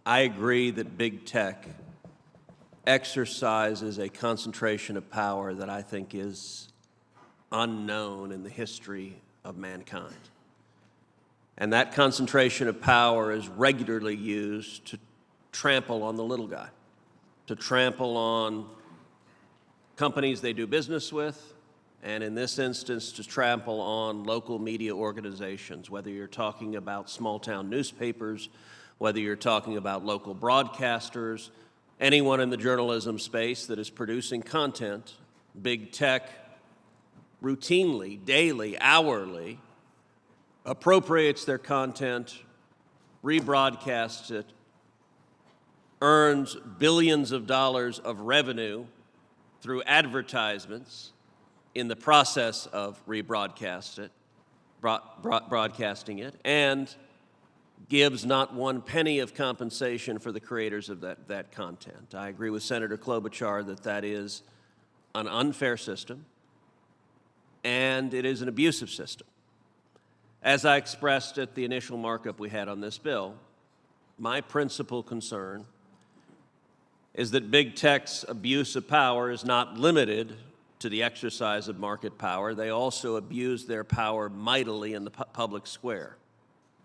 I agree that big tech exercises a concentration of power that I think is unknown in the history of mankind. And that concentration of power is regularly used to trample on the little guy, to trample on companies they do business with, and in this instance, to trample on local media organizations, whether you're talking about small-town newspapers, whether you're talking about local broadcasters, anyone in the journalism space that is producing content. Big tech routinely, daily, hourly, appropriates their content, rebroadcasts it, earns billions of dollars of revenue through advertisements in the process of broadcasting it, and gives not one penny of compensation for the creators of that content. I agree with Senator Klobuchar that that is an unfair system, and it is an abusive system. As I expressed at the initial markup we had on this bill, my principal concern is that big tech's abuse of power is not limited to the exercise of market power. They also abuse their power mightily in the public square.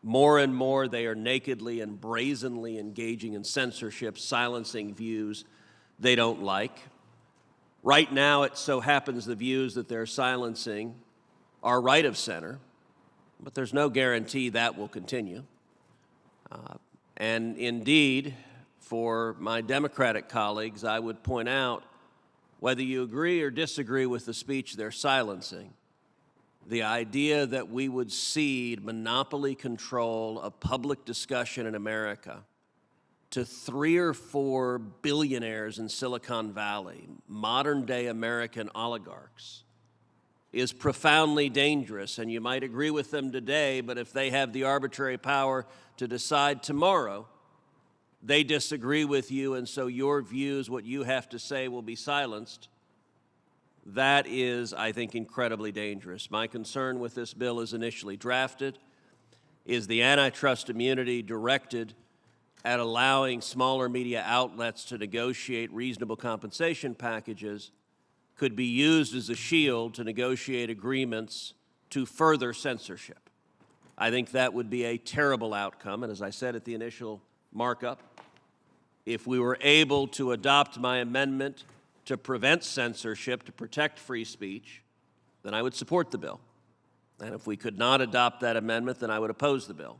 More and more, they are nakedly and brazenly engaging in censorship, silencing views they don't like. Right now, it so happens the views that they're silencing are right of center, but there's no guarantee that will continue. And indeed, for my Democratic colleagues, I would point out, whether you agree or disagree with the speech they're silencing, the idea that we would cede monopoly control of public discussion in America to 3 or 4 billionaires in Silicon Valley, modern-day American oligarchs, is profoundly dangerous. And you might agree with them today, but if they have the arbitrary power to decide tomorrow, they disagree with you, and so your views, what you have to say, will be silenced. That is, I think, incredibly dangerous. My concern with this bill as initially drafted is the antitrust immunity directed at allowing smaller media outlets to negotiate reasonable compensation packages could be used as a shield to negotiate agreements to further censorship. I think that would be a terrible outcome, and as I said at the initial markup, if we were able to adopt my amendment to prevent censorship, to protect free speech, then I would support the bill. And if we could not adopt that amendment, then I would oppose the bill.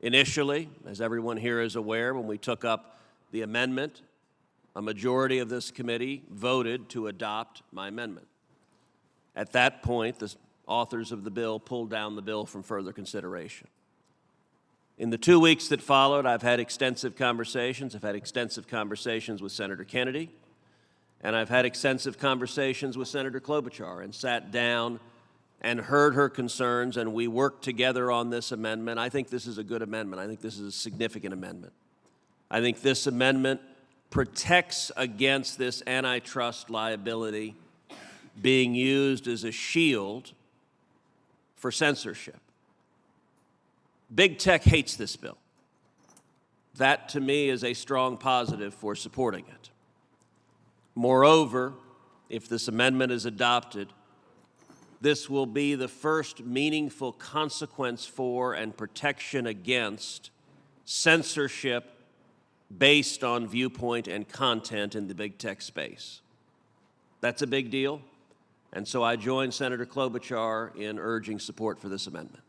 Initially, as everyone here is aware, when we took up the amendment, a majority of this committee voted to adopt my amendment. At that point, the authors of the bill pulled down the bill from further consideration. In the 2 weeks that followed, I've had extensive conversations. I've had extensive conversations with Senator Kennedy, and I've had extensive conversations with Senator Klobuchar, and sat down and heard her concerns, and we worked together on this amendment. I think this is a good amendment. I think this is a significant amendment. I think this amendment protects against this antitrust liability being used as a shield for censorship. Big tech hates this bill. That, to me, is a strong positive for supporting it. Moreover, if this amendment is adopted, this will be the first meaningful consequence for and protection against censorship based on viewpoint and content in the big tech space. That's a big deal, and so I join Senator Klobuchar in urging support for this amendment.